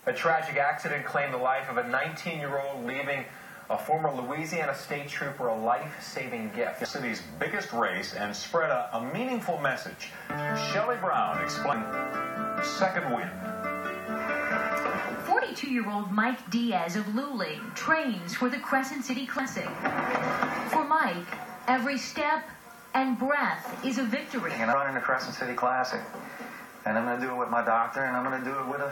A tragic accident claimed the life of a 19-year-old, leaving a former Louisiana state trooper a life-saving gift. The city's biggest race and spread a meaningful message. Shelley Brown explained second win. 42-year-old Mike Diaz of Luling trains for the Crescent City Classic. For Mike, every step and breath is a victory. And I'm running the Crescent City Classic, and I'm going to do it with my doctor, and I'm going to do it with a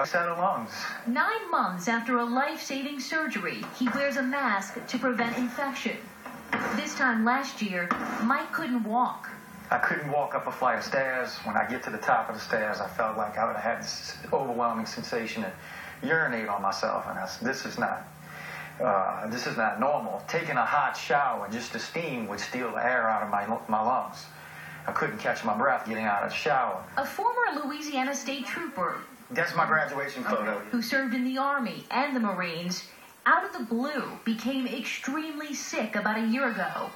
set of lungs. 9 months after a life-saving surgery, he wears a mask to prevent infection. This time last year, Mike couldn't walk. I couldn't walk up a flight of stairs. When I get to the top of the stairs, I felt like I would have had this overwhelming sensation to urinate on myself, and this is not normal. Taking a hot shower, just the steam would steal the air out of my lungs. I couldn't catch my breath getting out of the shower. A former Louisiana state trooper, that's my graduation photo, who served in the Army and the Marines, out of the blue became extremely sick about a year ago.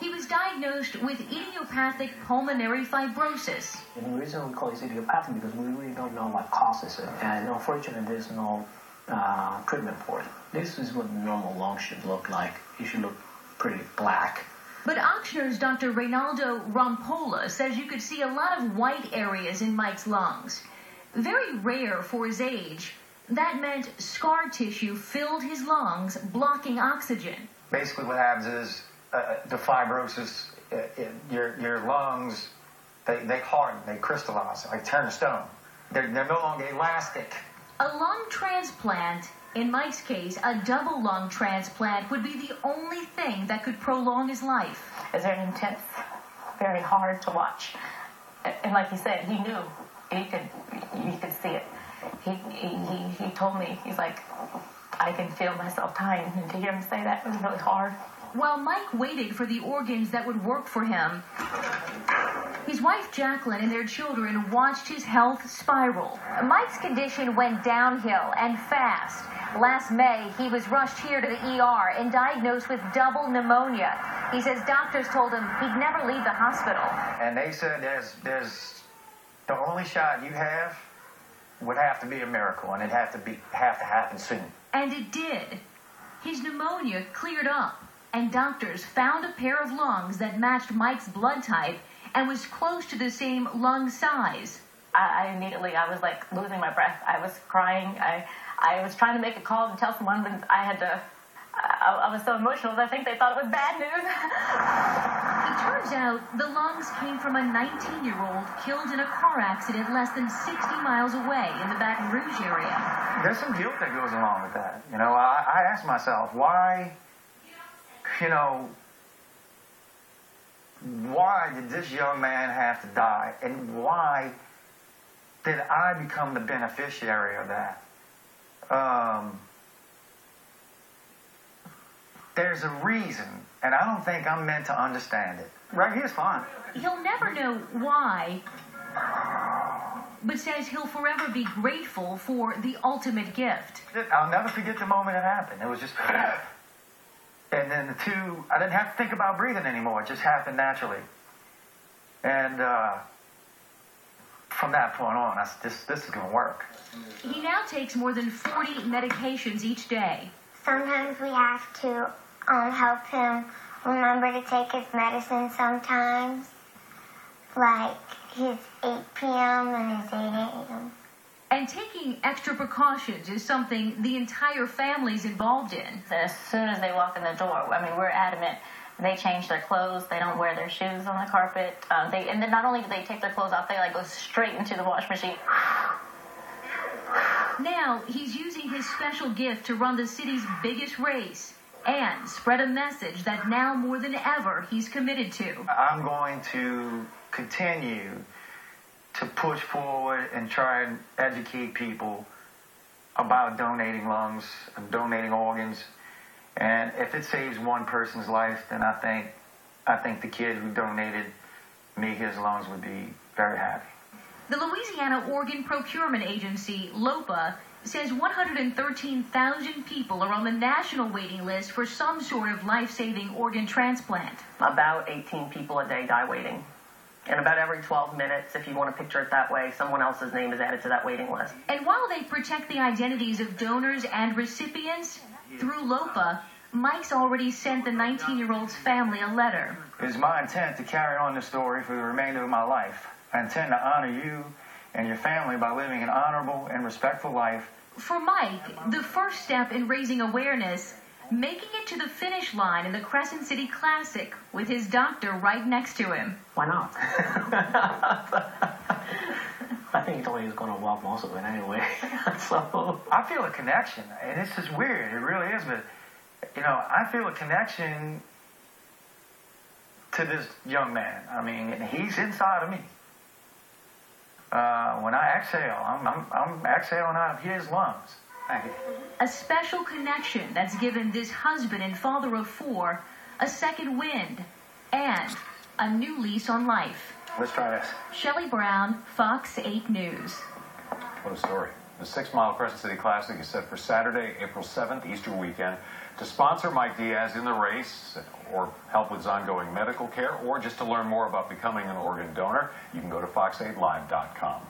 He was diagnosed with idiopathic pulmonary fibrosis. And the reason we call it idiopathic because we really don't know what causes it. And unfortunately, there's no treatment for it. This is what normal lungs should look like. It should look pretty black. But Ochsner's Dr. Reynaldo Rampolla says you could see a lot of white areas in Mike's lungs. Very rare for his age. That meant scar tissue filled his lungs, blocking oxygen. Basically what happens is the fibrosis, your lungs, they harden, they crystallize, like turn to stone. They're no longer elastic. A lung transplant, in Mike's case, a double lung transplant, would be the only thing that could prolong his life. It's very intense, very hard to watch. And like he said, he knew. You could see it. He told me, he's like, I can feel myself dying. And to hear him say that was really hard. While Mike waited for the organs that would work for him, his wife Jacqueline and their children watched his health spiral. Mike's condition went downhill and fast. Last May, he was rushed here to the ER and diagnosed with double pneumonia. He says doctors told him he'd never leave the hospital. And they said there's the only shot you have would have to be a miracle, and it'd have to happen soon. And it did. His pneumonia cleared up, and doctors found a pair of lungs that matched Mike's blood type and was close to the same lung size. I immediately, I was like losing my breath. I was crying. I was trying to make a call to tell someone, but I was so emotional that I think they thought it was bad news. It turns out the lungs came from a 19-year-old killed in a car accident less than 60 miles away in the Baton Rouge area. There's some guilt that goes along with that. You know, I ask myself, why did this young man have to die? And why did I become the beneficiary of that? There's a reason, and I don't think I'm meant to understand it. Right here's fine. He'll never know why, but says he'll forever be grateful for the ultimate gift. I'll never forget the moment it happened. It was just... And then I didn't have to think about breathing anymore. It just happened naturally. And from that point on, this is going to work. He now takes more than 40 medications each day. Sometimes we have to help him remember to take his medicine sometimes, like his 8 p.m. and his 8 a.m. And taking extra precautions is something the entire family's involved in. As soon as they walk in the door, I mean, we're adamant. They change their clothes. They don't wear their shoes on the carpet. And then not only do they take their clothes off, they go straight into the wash machine. Now he's using his special gift to run the city's biggest race and spread a message that now more than ever he's committed to. I'm going to continue to push forward and try and educate people about donating lungs and donating organs. And if it saves one person's life, then I think the kid who donated me his lungs would be very happy. The Louisiana Organ Procurement Agency, LOPA, says 113,000 people are on the national waiting list for some sort of life-saving organ transplant. About 18 people a day die waiting. And about every 12 minutes, if you want to picture it that way, someone else's name is added to that waiting list. And while they protect the identities of donors and recipients, through LOPA, Mike's already sent the 19-year-old's family a letter. It is my intent to carry on this story for the remainder of my life. I intend to honor you and your family by living an honorable and respectful life. For Mike, the first step in raising awareness, making it to the finish line in the Crescent City Classic with his doctor right next to him. Why not? I think he told me he was going to walk most of it anyway. So I feel a connection, and this is weird. It really is, but I feel a connection to this young man. I mean, he's inside of me. When I exhale, I'm exhaling out of his lungs. A special connection that's given this husband and father of 4 a second wind and a new lease on life. Let's try this. Shelley Brown, Fox 8 News. What a story. The 6-mile Crescent City Classic is set for Saturday, April 7th, Easter weekend. To sponsor Mike Diaz in the race, or help with his ongoing medical care, or just to learn more about becoming an organ donor, you can go to fox8live.com.